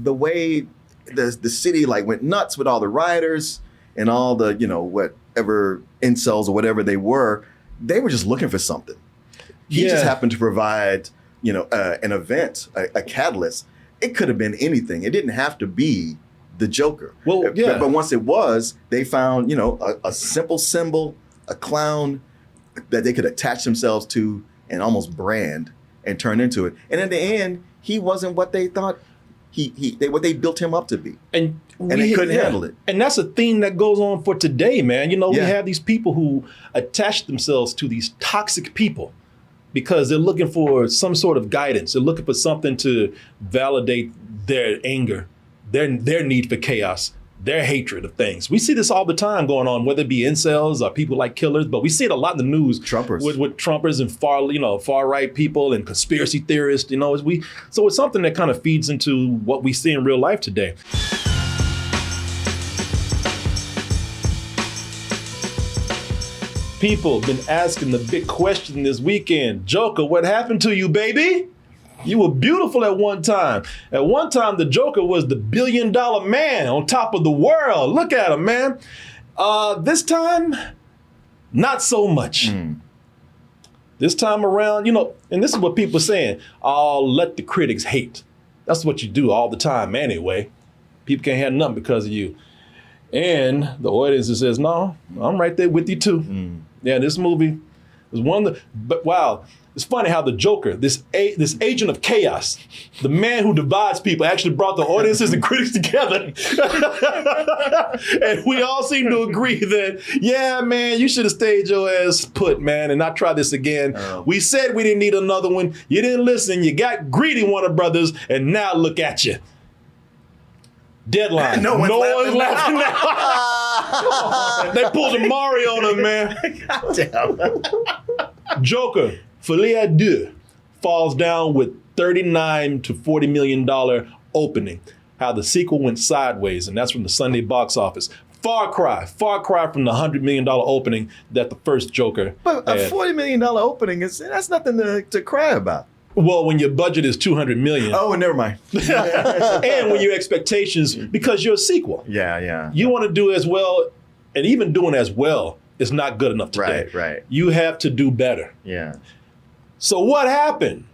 the way the city like went nuts with all the rioters and all the, whatever incels or whatever they were just looking for something. He just happened to provide, an event, a catalyst. It could have been anything. It didn't have to be the Joker. Well, yeah. But once it was, they found, a simple symbol, a clown that they could attach themselves to and almost brand and turn into it. And in the end, he wasn't what they thought what they built him up to be. And they couldn't handle it. And that's a theme that goes on for today, man. We have these people who attach themselves to these toxic people because they're looking for some sort of guidance. They're looking for something to validate their anger, their need for chaos, their hatred of things. We see this all the time going on, whether it be incels or people like killers, but we see it a lot in the news. Trumpers. With Trumpers and far right people and conspiracy theorists, so it's something that kind of feeds into what we see in real life today. People been asking the big question this weekend. Joker, what happened to you, baby? You were beautiful at one time. At one time, the Joker was the billion-dollar man on top of the world. Look at him, man. This time, not so much. This time around, and this is what people are saying. Oh, let the critics hate. That's what you do all the time anyway. People can't have nothing because of you. And the audience says, no, I'm right there with you too. Yeah, this movie was one of the, but wow. It's funny how the Joker, this agent of chaos, the man who divides people, actually brought the audiences and critics together. And we all seem to agree that, yeah, man, you should have stayed your ass put, man, and not try this again. We said we didn't need another one. You didn't listen. You got greedy, Warner Brothers, and now look at you. Deadline. No one's laughing now. They pulled a Mario on him, man. Goddamn. Joker Folie A Deux falls down with $39 to $40 million opening. How the sequel went sideways, and that's from the Sunday box office. Far cry from the $100 million opening that the first Joker But had. a $40 million opening, that's nothing to cry about. Well, when your budget is $200 million. Oh, never mind. And when your expectations, because you're a sequel. Yeah. You want to do as well, and even doing as well is not good enough today. Right. You have to do better. Yeah. So what happened?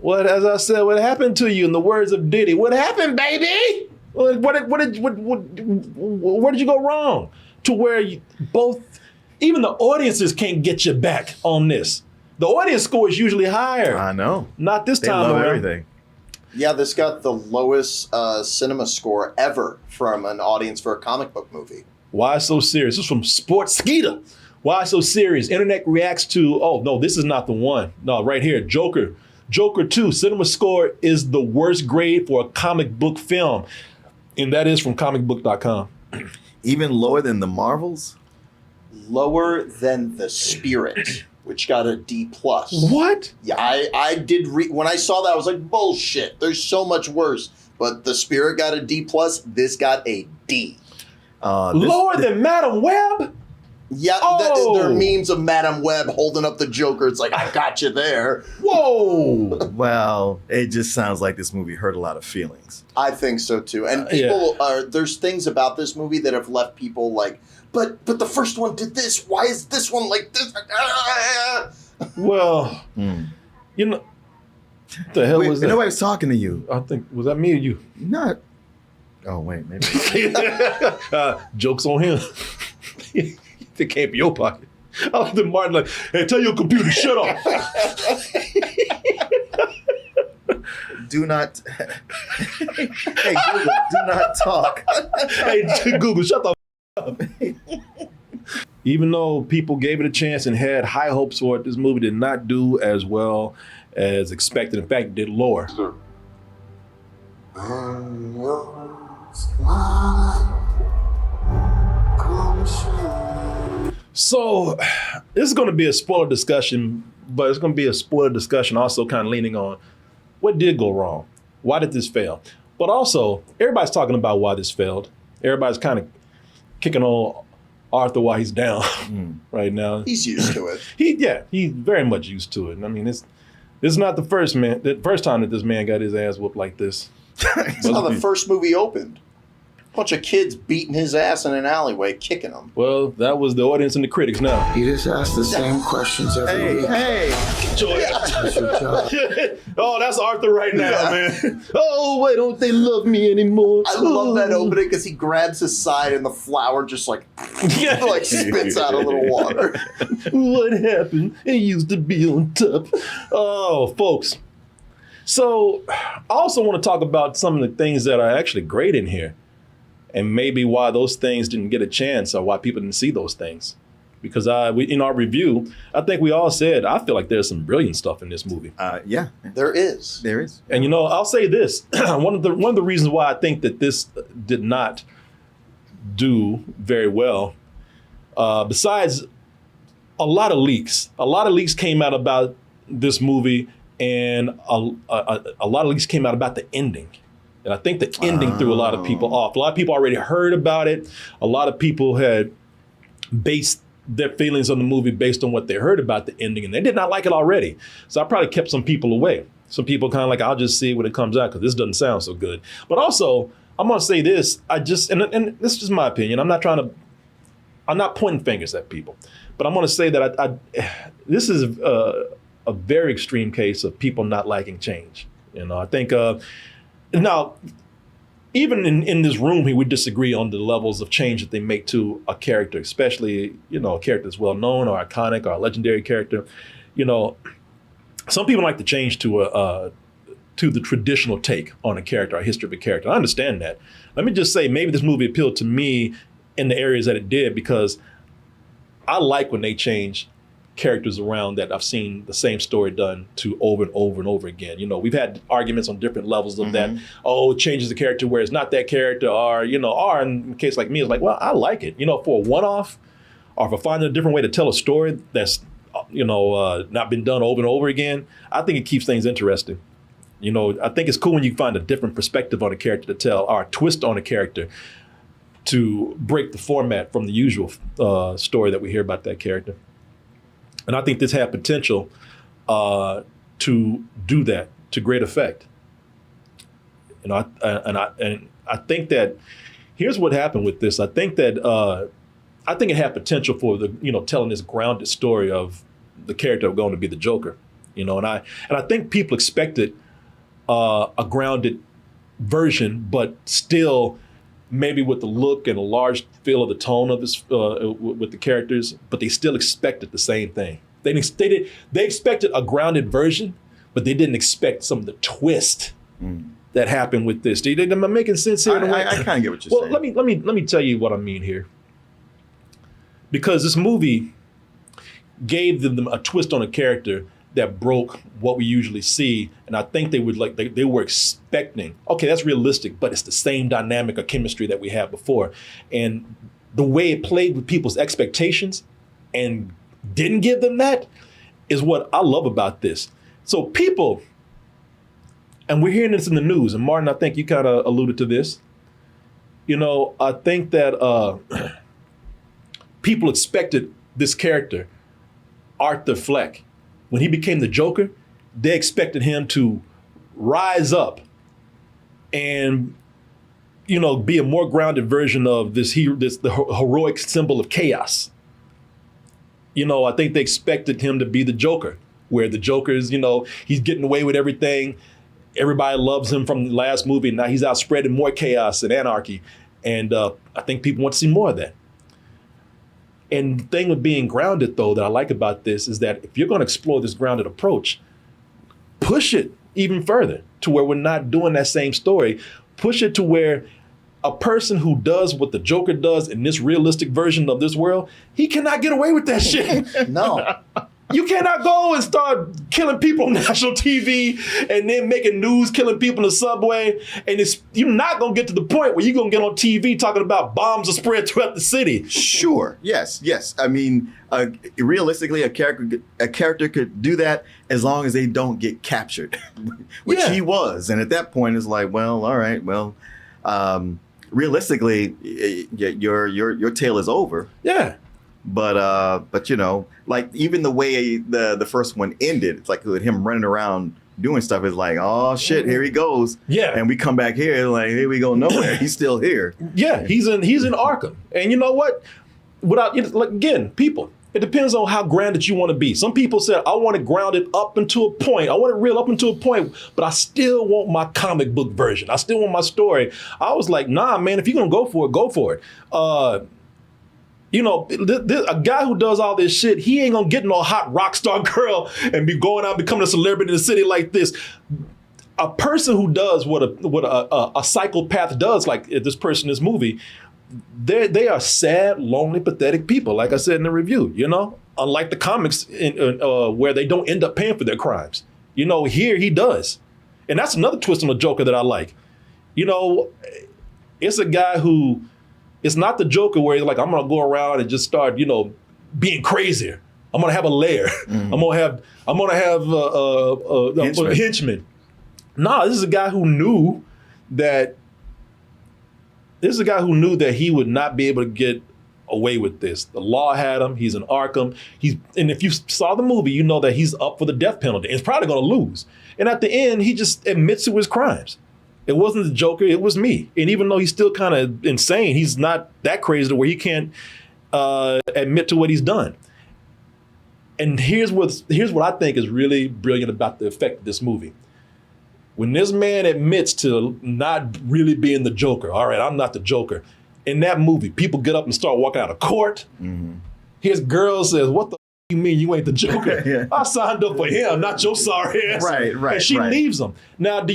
As I said, what happened to you in the words of Diddy? What happened, baby? Where did you go wrong? To where even the audiences can't get you back on this. The audience score is usually higher. I know. Not this They time love around. everything. Yeah, this got the lowest cinema score ever from an audience for a comic book movie. Why so serious? This is from Sports Skeeter. Why so serious? Internet reacts to, oh, no, this is not the one. No, right here, Joker. Joker 2, cinema score is the worst grade for a comic book film. And that is from comicbook.com. Even lower than the Marvels? Lower than The Spirit, which got a D+. What? Yeah, I did when I saw that, I was like, bullshit. There's so much worse. But The Spirit got a D+, this got a D. Lower than Madam Web? Yeah, there are memes of Madam Web holding up the Joker. It's like, I got you there. Whoa. Well, it just sounds like this movie hurt a lot of feelings. I think so too. And people there's things about this movie that have left people like, but the first one did this. Why is this one like this? Well, what the hell was that? Nobody's talking to you. I think, was that me or you? Not. Oh, wait, maybe. Joke's on him. It can't be your pocket. I like the Martin like, hey, tell your computer, shut up. Do not. Hey, Google, do not talk. Hey, Google, shut the up. Even though people gave it a chance and had high hopes for it, this movie did not do as well as expected. In fact, it did lower. So this is going to be a spoiler discussion, but it's going to be a spoiler discussion also kind of leaning on what did go wrong? Why did this fail? But also, everybody's talking about why this failed. Everybody's kind of kicking on Arthur while he's down right now. He's used to it. He's very much used to it. I mean, it's not the first time that this man got his ass whooped like this. That's how the first movie opened. Bunch of kids beating his ass in an alleyway, kicking him. Well, that was the audience and the critics now. You just ask the same questions every week. Hey, That's your job. Oh, that's Arthur right now, man. Oh, why don't they love me anymore? I love that opening because he grabs his side and the flower just like spits out a little water. What happened? It used to be on top. Oh, folks. So I also want to talk about some of the things that are actually great in here. And maybe why those things didn't get a chance or why people didn't see those things. Because in our review, I think we all said, I feel like there's some brilliant stuff in this movie. yeah, There is. there is. And I'll say this. one of the reasons why I think that this did not do very well, besides a lot of leaks came out about this movie, and a lot of leaks came out about the ending. And I think the ending threw a lot of people off. A lot of people already heard about it. A lot of people had based their feelings on the movie based on what they heard about the ending, and they did not like it already. So I probably kept some people away. Some people kind of like, I'll just see when it comes out because this doesn't sound so good. But also, I'm going to say this. And this is just my opinion. I'm not pointing fingers at people. But I'm going to say that this is a very extreme case of people not liking change. I think... Now, even in this room here, we disagree on the levels of change that they make to a character, especially, a character that's well known or iconic or a legendary character. Some people like to change to the traditional take on a character, a history of a character. I understand that. Let me just say, maybe this movie appealed to me in the areas that it did because I like when they change characters around that I've seen the same story done to over and over and over again. We've had arguments on different levels of that. Oh, it changes the character where it's not that character, or in a case like me, it's like, well, I like it. For a one-off, or for finding a different way to tell a story that's, not been done over and over again, I think it keeps things interesting. I think it's cool when you find a different perspective on a character to tell, or a twist on a character to break the format from the usual story that we hear about that character. And I think this had potential to do that to great effect. I think that here's what happened with this. I think that it had potential for telling this grounded story of the character going to be the Joker. And I think people expected a grounded version, but still maybe with the look and a large feel of the tone of this with the characters, but they still expected the same thing. They expected a grounded version, but they didn't expect some of the twist that happened with this. Am I making sense here? I kind of get what you're saying. Well, let me tell you what I mean here. Because this movie gave them a twist on a character that broke what we usually see, and I think they were expecting, okay, that's realistic, but it's the same dynamic or chemistry that we had before. And the way it played with people's expectations and didn't give them that is what I love about this. So people, and we're hearing this in the news, and Martin, I think you kind of alluded to this. I think that people expected this character, Arthur Fleck, when he became the Joker, they expected him to rise up and, be a more grounded version of the heroic symbol of chaos. I think they expected him to be the Joker, where the Joker is, he's getting away with everything. Everybody loves him from the last movie. And now he's out spreading more chaos and anarchy. And I think people want to see more of that. And the thing with being grounded, though, that I like about this is that if you're going to explore this grounded approach, push it even further to where we're not doing that same story. Push it to where a person who does what the Joker does in this realistic version of this world, he cannot get away with that shit. No. You cannot go and start killing people on national TV and then making news, killing people in the subway. And you're not going to get to the point where you're going to get on TV talking about bombs are spread throughout the city. Sure. Yes. I mean, realistically, a character could do that as long as they don't get captured, which he was. And at that point, it's like, well, all right, well, realistically, your tale is over. Yeah. But like even the way the first one ended, it's like with him running around doing stuff, it's like, oh shit, here he goes. Yeah. And we come back here, like, here we go nowhere. He's still here. Yeah, he's in Arkham. And you know what? Like, again, people, it depends on how grounded you want to be. Some people said, I want it grounded up until a point. I want it real up until a point, but I still want my comic book version. I still want my story. I was like, nah, man, if you're going to go for it, go for it. A guy who does all this shit, he ain't gonna get no hot rock star girl and be going out becoming a celebrity in the city like this. A person who does what a psychopath does, like this person in this movie, they are sad, lonely, pathetic people. Like I said in the review, unlike the comics where they don't end up paying for their crimes. Here he does, and that's another twist on the Joker that I like. It's a guy who. It's not the Joker where he's like, I'm gonna go around and just start, being crazier. I'm gonna have a lair. I'm gonna have henchmen. Nah, this is a guy who knew that he would not be able to get away with this. The law had him. He's in Arkham. And if you saw the movie, you know that he's up for the death penalty. And he's probably gonna lose. And at the end, he just admits to his crimes. It wasn't the Joker, it was me. And even though he's still kind of insane, he's not that crazy to where he can't admit to what he's done. And here's what I think is really brilliant about the effect of this movie. When this man admits to not really being the Joker, all right, I'm not the Joker. In that movie, people get up and start walking out of court. Mm-hmm. His girl says, what the you mean you ain't the Joker? Yeah. I signed up for him, not your sorry ass. Right. And she leaves him. Now,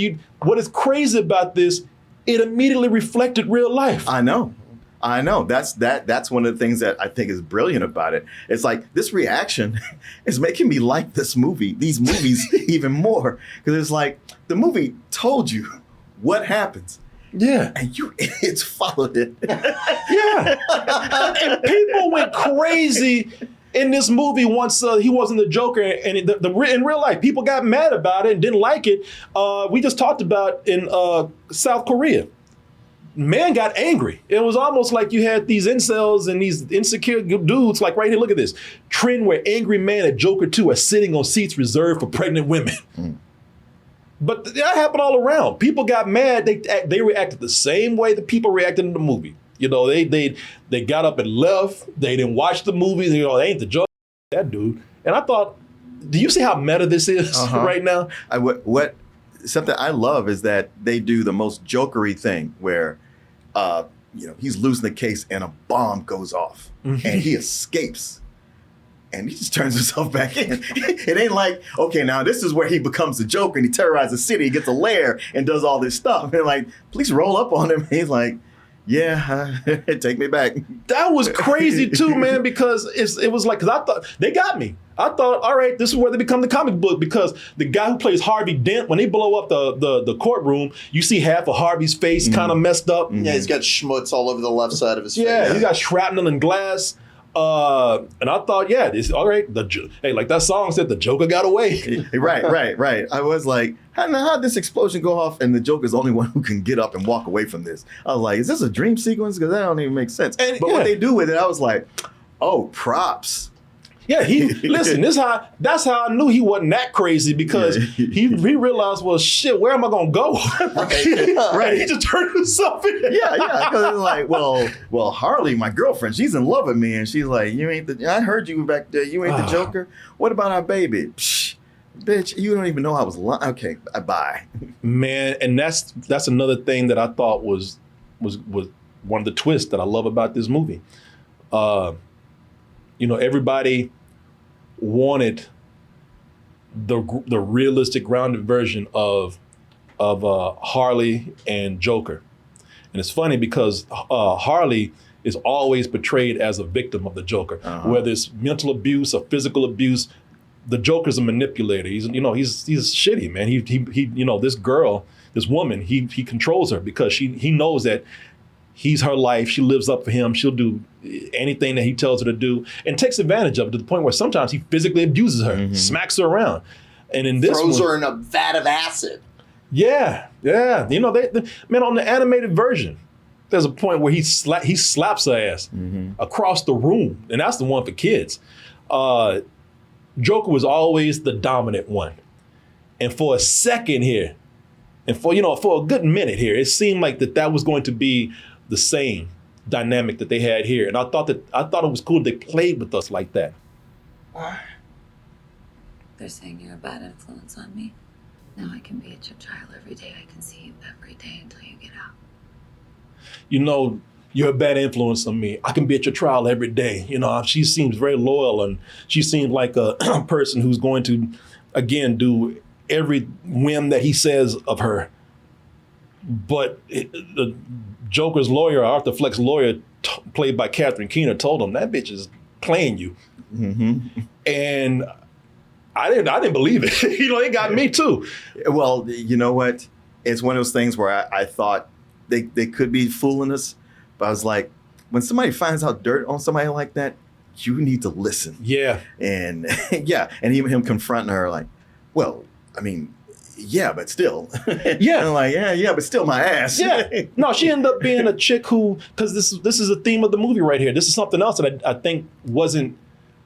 what is crazy about this, it immediately reflected real life. I know. That's one of the things that I think is brilliant about it. It's like this reaction is making me like these movies even more. Because it's like the movie told you what happens. Yeah. And you idiots followed it. Yeah. And people went crazy in this movie once he wasn't the Joker, and in real life, people got mad about it and didn't like it. We just talked about in South Korea. Man got angry. It was almost like you had these incels and these insecure dudes, like right here, look at this. Trend where angry man at Joker 2 are sitting on seats reserved for pregnant women. Mm. But that happened all around. People got mad. They reacted the same way that people reacted in the movie. They got up and left. They didn't watch the movie. They ain't the Joker, that dude. And I thought, do you see how meta this is right now? Something I love is that they do the most jokery thing where, he's losing the case and a bomb goes off and he escapes. And he just turns himself back in. It ain't like, okay, now this is where he becomes the Joker and he terrorizes the city, he gets a lair and does all this stuff. And like, police roll up on him. And he's like, yeah, take me back. That was crazy too, man, because it was like, because I thought, they got me. I thought, all right, this is where they become the comic book, because the guy who plays Harvey Dent, when they blow up the courtroom, you see half of Harvey's face kind of messed up. Yeah, he's got schmutz all over the left side of his face. Yeah, he's got shrapnel and glass. And I thought, yeah, this all right. Hey, like that song said, the Joker got away. Right. I was like, how'd this explosion go off? And the Joker's the only one who can get up and walk away from this. I was like, is this a dream sequence? Because that don't even make sense. But what they do with it, I was like, oh, props. Yeah, listen, that's how I knew he wasn't that crazy, because he realized, well, shit, where am I gonna go? Right. He just turned himself in. Yeah, because it's like, well, Harley, my girlfriend, she's in love with me, and she's like, I heard you back there, you ain't the Joker. What about our baby? Psh, bitch, you don't even know I was lying. Okay, bye. Man, and that's another thing that I thought was one of the twists that I love about this movie. Everybody wanted the realistic, grounded version of Harley and Joker. And it's funny because Harley is always portrayed as a victim of the Joker, whether it's mental abuse or physical abuse. The Joker's a manipulator. He's shitty, man. He this woman, he controls her because he knows that he's her life. She lives up for him. She'll do anything that he tells her to do, and takes advantage of it to the point where sometimes he physically abuses her, smacks her around, and in this throws her in a vat of acid. Yeah. Man, on the animated version, there's a point where he slaps her ass across the room, and that's the one for kids. Joker was always the dominant one. And for a second here, and for a good minute here, it seemed like that was going to be the same dynamic that they had here. And I thought it was cool they played with us like that. They're saying you're a bad influence on me. Now I can be at your trial every day. I can see you every day until you get out. You're a bad influence on me. I can be at your trial every day. She seems very loyal, and she seems like a person who's going to, again, do every whim that he says of her. But the Joker's lawyer, Arthur Fleck's lawyer, played by Catherine Keener, told him that bitch is playing you. Mm-hmm. And I didn't believe it. It got me too. Well, you know what? It's one of those things where I thought they could be fooling us, but I was like, when somebody finds out dirt on somebody like that, you need to listen. Yeah. And and even him confronting her like, well, I mean, yeah, but still. Yeah. And I'm like, yeah, but still my ass. Yeah. No, she ended up being a chick who, because this is a theme of the movie right here. This is something else that I think wasn't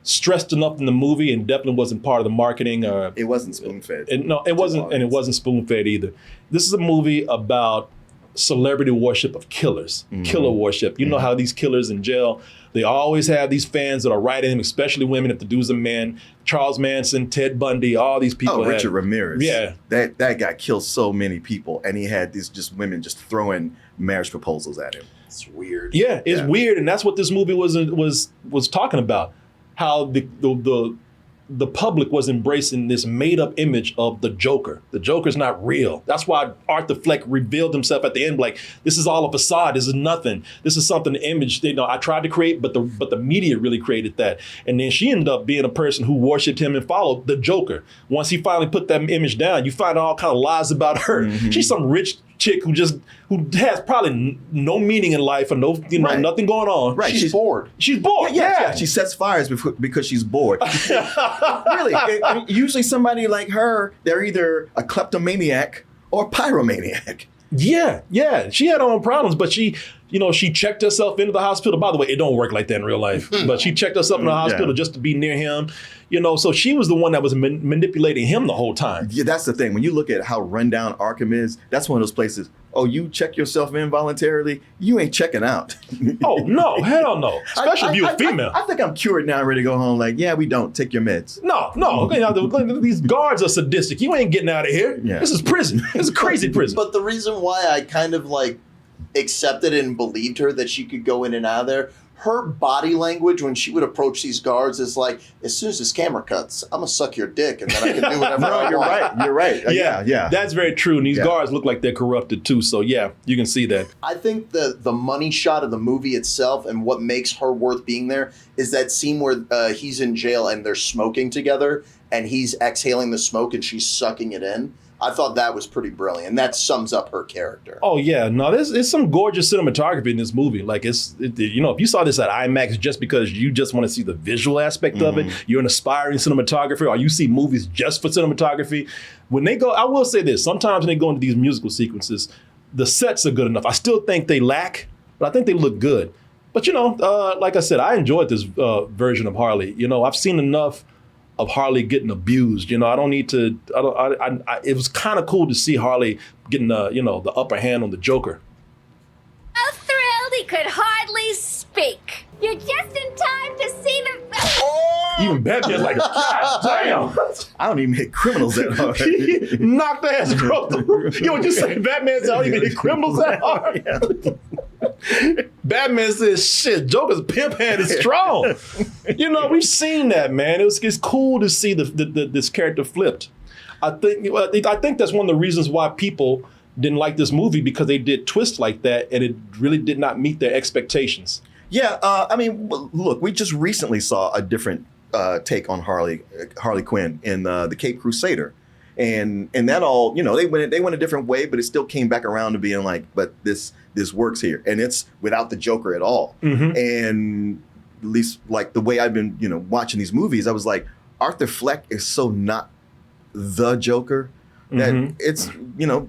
stressed enough in the movie, and definitely wasn't part of the marketing. It wasn't spoon-fed. It wasn't, and it wasn't spoon-fed either. This is a movie about celebrity worship of killers, killer worship. You know how these killers in jail, they always have these fans that are writing them, especially women, if the dude's a man. Charles Manson, Ted Bundy, all these people. Richard Ramirez. Yeah. That guy killed so many people, and he had these just women just throwing marriage proposals at him. It's weird. Yeah, it's weird, and that's what this movie was talking about. How the public was embracing this made-up image of the Joker. The Joker's not real. That's why Arthur Fleck revealed himself at the end, like, this is all a facade. This is nothing. This is something, the image I tried to create, but the media really created that. And then she ended up being a person who worshipped him and followed the Joker. Once he finally put that image down, you find all kind of lies about her. Mm-hmm. She's some rich chick who has probably no meaning in life and nothing going on. Right. She's bored. She's bored. Yeah. She sets fires because she's bored. Really. Usually somebody like her, they're either a kleptomaniac or pyromaniac. Yeah. She had her own problems, but she checked herself into the hospital. By the way, it don't work like that in real life, but she checked herself in the hospital just to be near him. So she was the one that was manipulating him the whole time. Yeah, that's the thing. When you look at how rundown Arkham is, that's one of those places. Oh, you check yourself in voluntarily? You ain't checking out. Oh, no, hell no. Especially if you're a female. I think I'm cured now, ready to go home. Like, yeah, we don't. Take your meds. No. These guards are sadistic. You ain't getting out of here. Yeah. This is prison. This is a crazy prison. But the reason why I kind of accepted and believed her that she could go in and out of there, her body language when she would approach these guards is like, as soon as this camera cuts, I'm gonna suck your dick and then I can do whatever I want. You're right. Yeah. That's very true. And these guards look like they're corrupted too. So yeah, you can see that. I think the money shot of the movie itself and what makes her worth being there is that scene where he's in jail and they're smoking together and he's exhaling the smoke and she's sucking it in. I thought that was pretty brilliant, and that sums up her character. Oh yeah, no, there's some gorgeous cinematography in this movie. Like if you saw this at IMAX just because you just want to see the visual aspect of it, you're an aspiring cinematographer, or you see movies just for cinematography. When they go, I will say this: sometimes when they go into these musical sequences, the sets are good enough. I still think they lack, but I think they look good. But like I said, I enjoyed this version of Harley. I've seen enough of Harley getting abused. I don't need to. It was kind of cool to see Harley getting the upper hand on the Joker. So thrilled he could hardly speak. You're just in time to see the. Even Batman's like, God damn! I don't even hit criminals that hard. He knocked the ass across the roof. You know what you say? Batman said, I don't even hit criminals that hard. Batman says, shit, Joker's pimp hand is strong. We've seen that, man. It's cool to see this character flipped. I think that's one of the reasons why people didn't like this movie, because they did twists like that and it really did not meet their expectations. Yeah, look, we just recently saw a different take on Harley Quinn in the Caped Crusader. And that all, they went a different way, but it still came back around to being like, but this works here. And it's without the Joker at all. Mm-hmm. And at least like the way I've been, watching these movies, I was like, Arthur Fleck is so not the Joker that it's,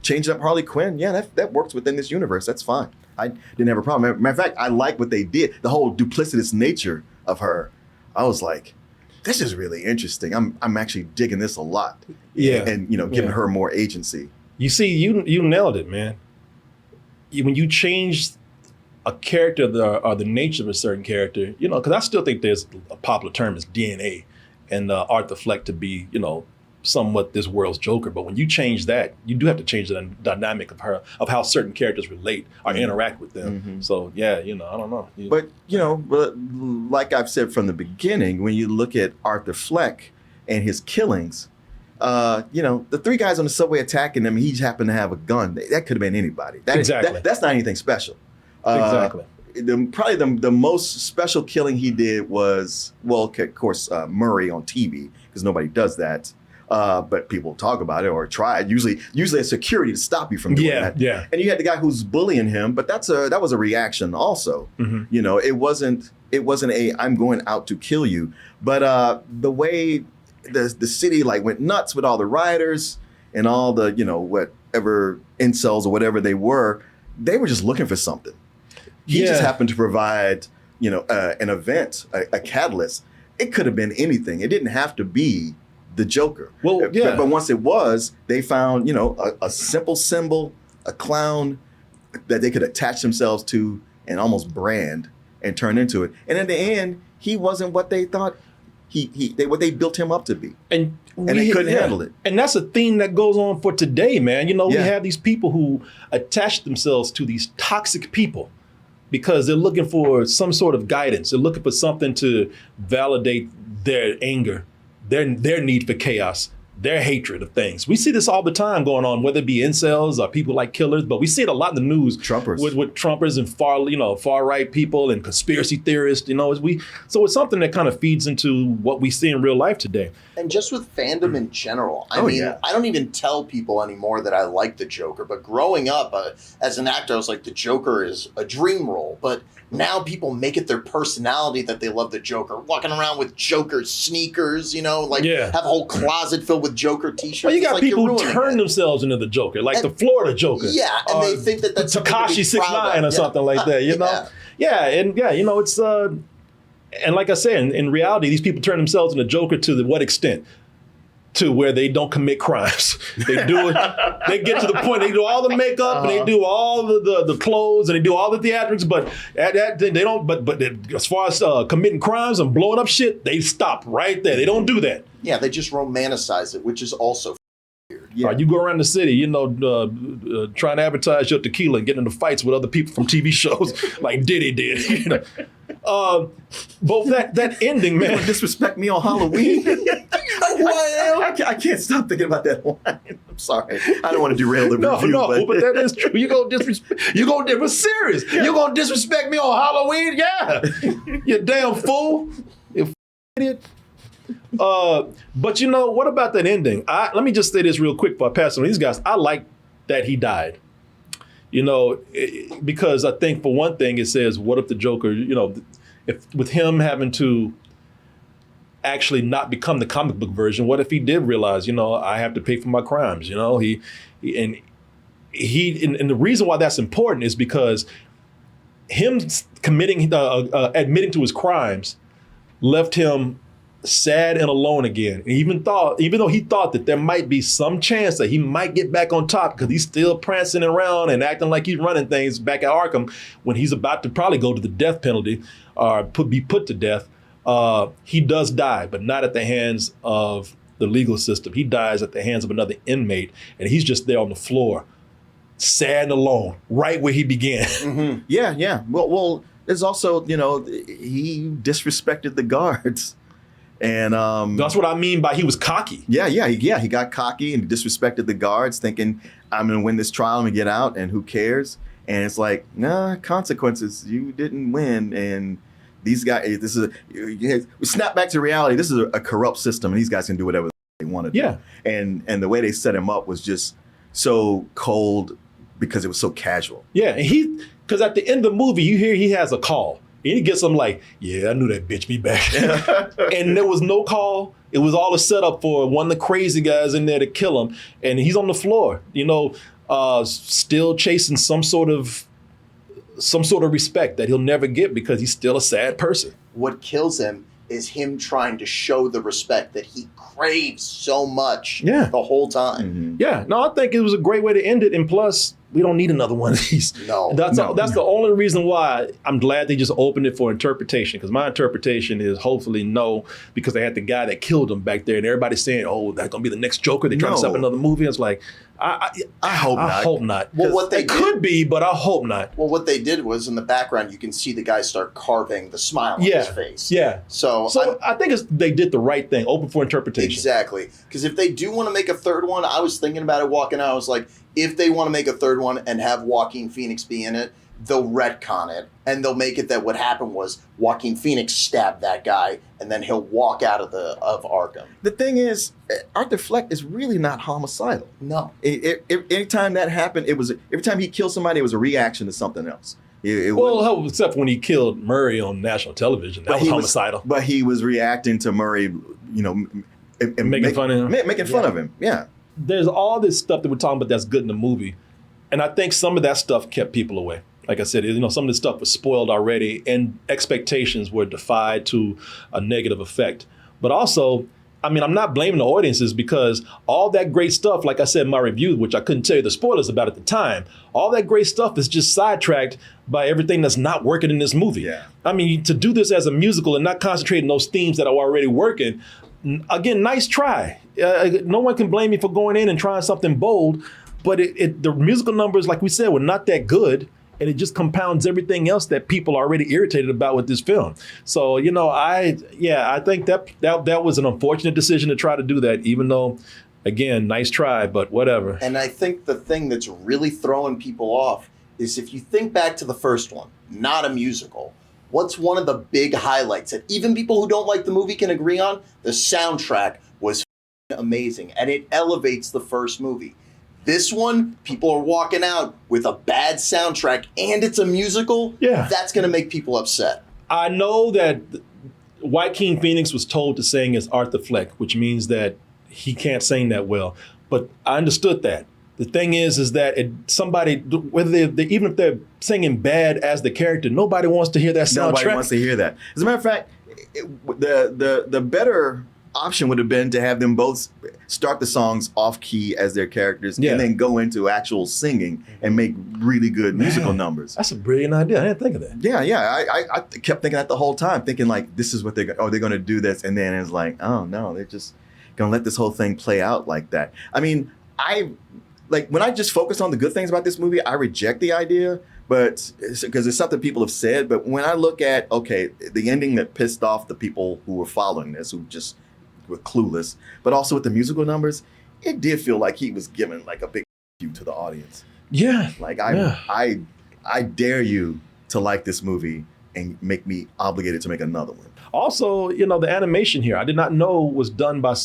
changing up Harley Quinn. Yeah, that works within this universe. That's fine. I didn't have a problem. Matter of fact, I like what they did. The whole duplicitous nature of her. I was like, this is really interesting. I'm actually digging this a lot. Yeah. And giving her more agency. You see, you nailed it, man. When you change a character or the nature of a certain character, because I still think there's a popular term is DNA, and Arthur Fleck to be, somewhat this world's Joker. But when you change that, you do have to change the dynamic of how certain characters relate or interact with them. Mm-hmm. So yeah, I don't know. But like I've said from the beginning, when you look at Arthur Fleck and his killings, the three guys on the subway attacking him, he just happened to have a gun. That could have been anybody. Exactly. That's not anything special. Exactly. Probably the most special killing he did was, of course, Murray on TV, because nobody does that. But people talk about it or try it. Usually a security to stop you from doing that. Yeah. And you had the guy who's bullying him, but that was a reaction also. Mm-hmm. It wasn't a I'm going out to kill you. But the way the city went nuts with all the rioters and all the whatever incels or whatever they were just looking for something. He just happened to provide an event, a catalyst. It could have been anything. It didn't have to be the Joker. Well, yeah. But once it was, they found, a simple symbol, a clown that they could attach themselves to and almost brand and turn into it. And in the end, he wasn't what they thought what they built him up to be. And they couldn't handle it. And that's a theme that goes on for today, man. We have these people who attach themselves to these toxic people because they're looking for some sort of guidance. They're looking for something to validate their anger, their need for chaos, their hatred of things. We see this all the time going on, whether it be incels or people like killers, but we see it a lot in the news. Trumpers. With Trumpers and far right people and conspiracy theorists, so it's something that kind of feeds into what we see in real life today. And just with fandom in general, I don't even tell people anymore that I like the Joker, but growing up as an actor, I was like, the Joker is a dream role, but now people make it their personality that they love the Joker. Walking around with Joker sneakers, have a whole closet filled with Joker t-shirts. Well, you got people who turn themselves into the Joker, like the Florida Joker. Yeah, and they think that's Tekashi 6ix9ine or something like that, it's and like I said, in reality, these people turn themselves into Joker to what extent? To where they don't commit crimes. They do it. They get to the point. They do all the makeup and they do all the clothes and they do all the theatrics. But they don't. But as far as committing crimes and blowing up shit, they stop right there. They don't do that. Yeah, they just romanticize it, which is also weird. Yeah. You go around the city, trying to advertise your tequila and get into fights with other people from TV shows like Diddy did. But that ending, man. You disrespect me on Halloween. I can't stop thinking about that line. I'm sorry. I don't want to derail the review. But that is true. You gonna disrespect? It was serious. Yeah. You gonna disrespect me on Halloween? Yeah. You damn fool. You idiot. But what about that ending? Let me just say this real quick before I pass on these guys. I like that he died. Because I think for one thing, it says, what if the Joker, if with him having to actually not become the comic book version, what if he did realize, I have to pay for my crimes, and the reason why that's important is because him admitting to his crimes left him sad and alone again. And even though he thought that there might be some chance that he might get back on top because he's still prancing around and acting like he's running things back at Arkham when he's about to probably go to the death penalty or be put to death, he does die, but not at the hands of the legal system. He dies at the hands of another inmate, and he's just there on the floor, sad and alone, right where he began. Mm-hmm. Yeah. Well, there's also, he disrespected the guards. And that's what I mean by he was cocky. Yeah. He got cocky and disrespected the guards, thinking I'm going to win this trial and get out, and who cares? And it's like, nah, consequences. You didn't win, and these guys. Snap back to reality. This is a corrupt system, and these guys can do whatever they want to do. Yeah. And the way they set him up was just so cold because it was so casual. Yeah, and because at the end of the movie, you hear he has a call. And he gets them like, yeah, I knew that bitch be back. And there was no call. It was all a setup for one of the crazy guys in there to kill him. And he's on the floor, still chasing some sort of respect that he'll never get because he's still a sad person. What kills him is him trying to show the respect that he craves so much Yeah. the whole time. Mm-hmm. Yeah, no, I think it was a great way to end it. And plus, we don't need another one of these. No. That's the only reason why I'm glad they just opened it for interpretation. Because my interpretation is hopefully no, because they had the guy that killed him back there, and everybody's saying, "Oh, that's gonna be the next Joker." They're trying to set up another movie. It's like, I hope not. I hope not. Well, what they it could be, but I hope not. Well, what they did was in the background, you can see the guy start carving the smile on his face. Yeah. So I think they did the right thing. Open for interpretation. Exactly. Because if they do want to make a third one, I was thinking about it walking out. I was like, if they want to make a third one and have Joaquin Phoenix be in it, they'll retcon it and they'll make it that what happened was Joaquin Phoenix stabbed that guy and then he'll walk out of Arkham. The thing is, Arthur Fleck is really not homicidal. No. Anytime that happened, every time he killed somebody, it was a reaction to something else. Well, except when he killed Murray on national television, that was homicidal. But he was reacting to Murray, and making fun of him. Making fun of him, yeah. There's all this stuff that we're talking about that's good in the movie. And I think some of that stuff kept people away. Like I said, some of the stuff was spoiled already and expectations were defied to a negative effect. But also, I mean, I'm not blaming the audiences because all that great stuff, like I said in my review, which I couldn't tell you the spoilers about at the time, all that great stuff is just sidetracked by everything that's not working in this movie. Yeah. I mean, to do this as a musical and not concentrate on those themes that are already working, again, nice try. No one can blame me for going in and trying something bold, but the musical numbers, like we said, were not that good. And it just compounds everything else that people are already irritated about with this film. So, I think that was an unfortunate decision to try to do that, even though, again, nice try, but whatever. And I think the thing that's really throwing people off is if you think back to the first one, not a musical, what's one of the big highlights that even people who don't like the movie can agree on? The soundtrack was amazing, and it elevates the first movie. This one, people are walking out with a bad soundtrack and it's a musical. Yeah. That's going to make people upset. I know that Joaquin Phoenix was told to sing as Arthur Fleck, which means that he can't sing that well. But I understood that. The thing is that somebody, whether even if they're singing bad as the character, nobody wants to hear that soundtrack. Nobody wants to hear that. As a matter of fact, the better option would have been to have them both start the songs off key as their characters and then go into actual singing and make really good musical numbers. That's a brilliant idea. I didn't think of that. Yeah. I kept thinking that the whole time, thinking like, this is what they're going to do this. And then it's like, oh no, they're just going to let this whole thing play out like that. I mean, when I just focus on the good things about this movie, I reject the idea, but because it's something people have said. But when I look at, the ending that pissed off the people who were following this, who just were clueless, but also with the musical numbers, it did feel like he was giving like a big you to the audience. Yeah. Like I dare you to like this movie and make me obligated to make another one. Also, the animation here, I did not know was done by an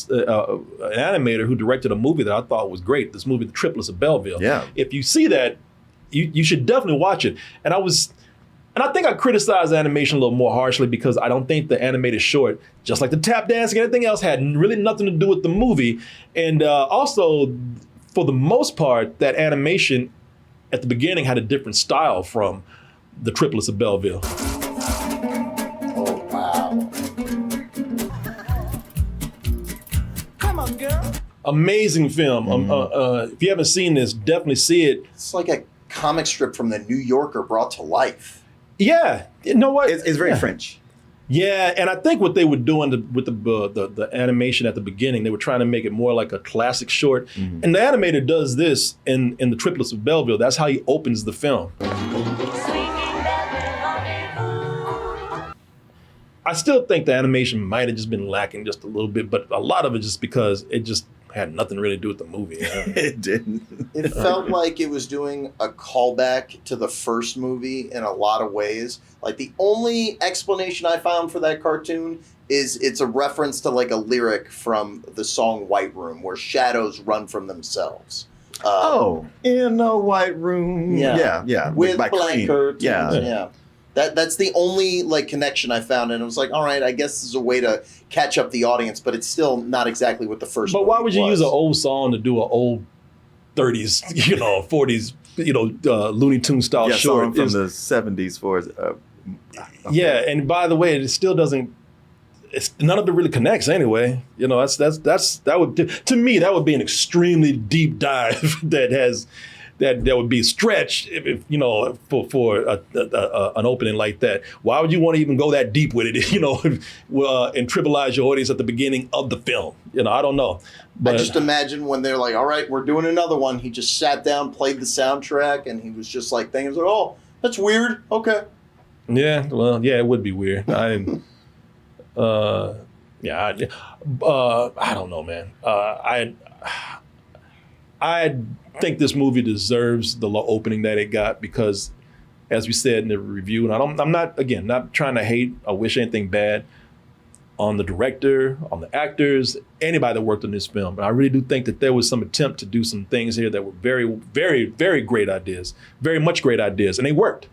animator who directed a movie that I thought was great. This movie, The Triplets of Belleville. Yeah. If you see that, you should definitely watch it. And I think I criticized the animation a little more harshly because I don't think the animated short, just like the tap dancing and everything else, had really nothing to do with the movie. And also, for the most part, that animation at the beginning had a different style from The Triplets of Belleville. Oh, wow. Come on, girl. Amazing film. If you haven't seen this, definitely see it. It's like a comic strip from the New Yorker brought to life. Yeah, you know what? It's very French. Yeah, and I think what they were doing with the animation at the beginning, they were trying to make it more like a classic short. Mm-hmm. And the animator does this in The Triplets of Belleville. That's how he opens the film. I still think the animation might have just been lacking just a little bit, but a lot of it just because it just had nothing really to do with the movie. It didn't. It felt like it was doing a callback to the first movie in a lot of ways. Like the only explanation I found for that cartoon is it's a reference to like a lyric from the song White Room where shadows run from themselves. In a white room. Yeah. With by black Cream. curtains. Yeah. Yeah. That's the only like connection I found, and it was like, all right, I guess this is a way to catch up the audience, but it's still not exactly what the first. But why would you was. use an old song to do an old 30s, 40s, Looney Tunes style short? From the 70s for Yeah, and by the way, it still doesn't. none of it really connects anyway. You know, that would, to me, that would be an extremely deep dive that would be stretched if you know, for an opening like that. Why would you want to even go that deep with it, you know, and trivialize your audience at the beginning of the film? You know, I don't know. But I just imagine when they're like, all right, we're doing another one. He just sat down, played the soundtrack, and he was just like, thinking, like, oh, that's weird. Okay. Yeah, well, yeah, it would be weird. I don't know, man. I think this movie deserves the opening that it got because, as we said in the review, and I'm not trying to hate or wish anything bad on the director, on the actors, anybody that worked on this film. But I really do think that there was some attempt to do some things here that were very, very, very great ideas, very much great ideas, and they worked.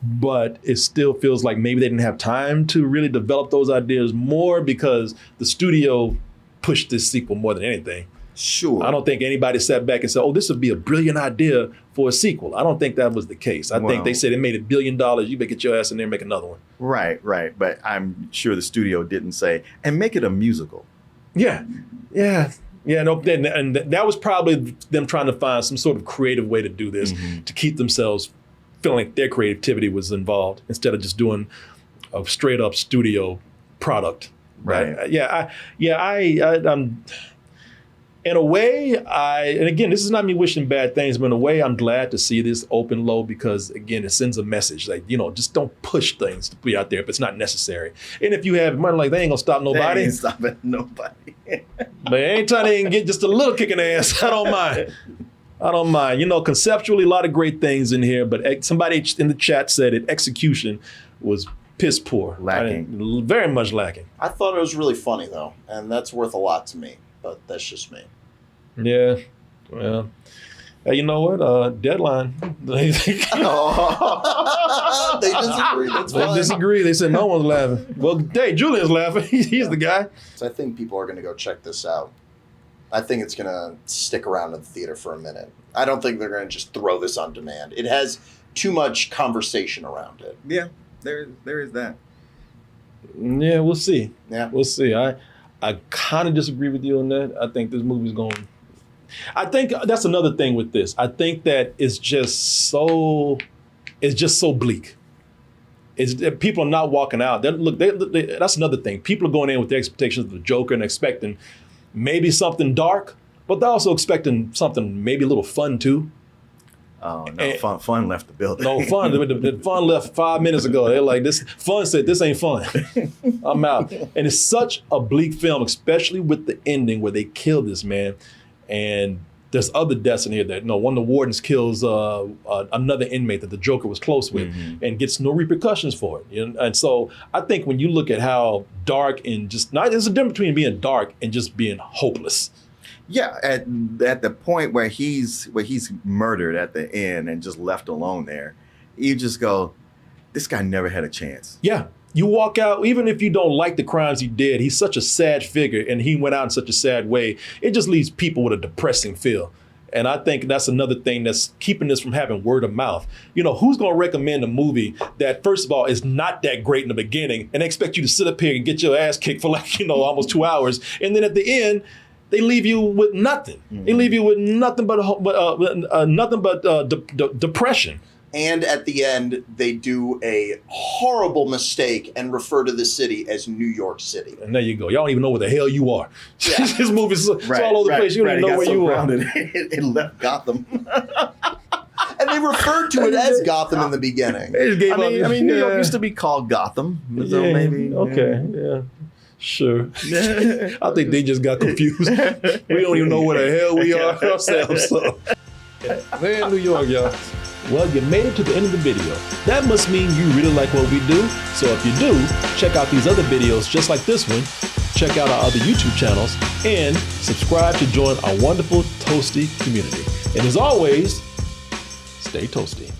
But it still feels like maybe they didn't have time to really develop those ideas more because the studio pushed this sequel more than anything. Sure. I don't think anybody sat back and said, oh, this would be a brilliant idea for a sequel. I don't think that was the case. I think they said it made $1 billion. You better get your ass in there and make another one. Right. But I'm sure the studio didn't say, and make it a musical. Yeah. No, and that was probably them trying to find some sort of creative way to do this to keep themselves feeling like their creativity was involved instead of just doing a straight up studio product. Right. I'm in a way, and again, this is not me wishing bad things, but in a way, I'm glad to see this open low because, again, it sends a message like, you know, just don't push things to be out there if it's not necessary. And if you have money, like, they ain't gonna stop nobody. They ain't stopping nobody. But anytime they can get just a little kick in the ass, I don't mind. You know, conceptually, a lot of great things in here, but somebody in the chat said it, execution was piss poor. Lacking. Very much lacking. I thought it was really funny, though, and that's worth a lot to me, but that's just me. Yeah, well, hey, you know what? Deadline. They disagree. That's fine. They disagree. They said no one's laughing. Well, hey, Julian's laughing. He's the guy. So I think people are going to go check this out. I think it's going to stick around in the theater for a minute. I don't think they're going to just throw this on demand. It has too much conversation around it. Yeah, there is that. Yeah, we'll see. Yeah, we'll see. I kind of disagree with you on that. I think this movie's going. I think that's another thing with this. I think that it's just so bleak. People are not walking out. That's another thing. People are going in with the expectations of the Joker and expecting maybe something dark, but they're also expecting something maybe a little fun too. Oh no! Fun left the building. No fun. The fun left 5 minutes ago. They're like, this. Fun said, "This ain't fun. I'm out." And it's such a bleak film, especially with the ending where they kill this man, and there's other deaths in here that one of the wardens kills another inmate that the Joker was close with, and gets no repercussions for it. You know? And so I think when you look at how dark and there's a difference between being dark and just being hopeless. Yeah, at the point where he's murdered at the end and just left alone there, you just go, this guy never had a chance. Yeah. You walk out, even if you don't like the crimes he did, he's such a sad figure and he went out in such a sad way. It just leaves people with a depressing feel. And I think that's another thing that's keeping this from having word of mouth. You know, who's going to recommend a movie that, first of all, is not that great in the beginning and expect you to sit up here and get your ass kicked for almost 2 hours. And then at the end, they leave you with nothing. They leave you with nothing but depression. And at the end, they do a horrible mistake and refer to the city as New York City. And there you go. Y'all don't even know where the hell you are. Yeah. This movie's all over the place. You don't even know where you are. It left Gotham. And they referred to it as Gotham in the beginning. I mean, New York used to be called Gotham. So maybe. Okay, yeah. Sure. I think they just got confused. We don't even know where the hell we are ourselves. So. We're in New York, y'all. Well, you made it to the end of the video. That must mean you really like what we do. So if you do, check out these other videos just like this one. Check out our other YouTube channels and subscribe to join our wonderful Toasty community. And as always, stay toasty.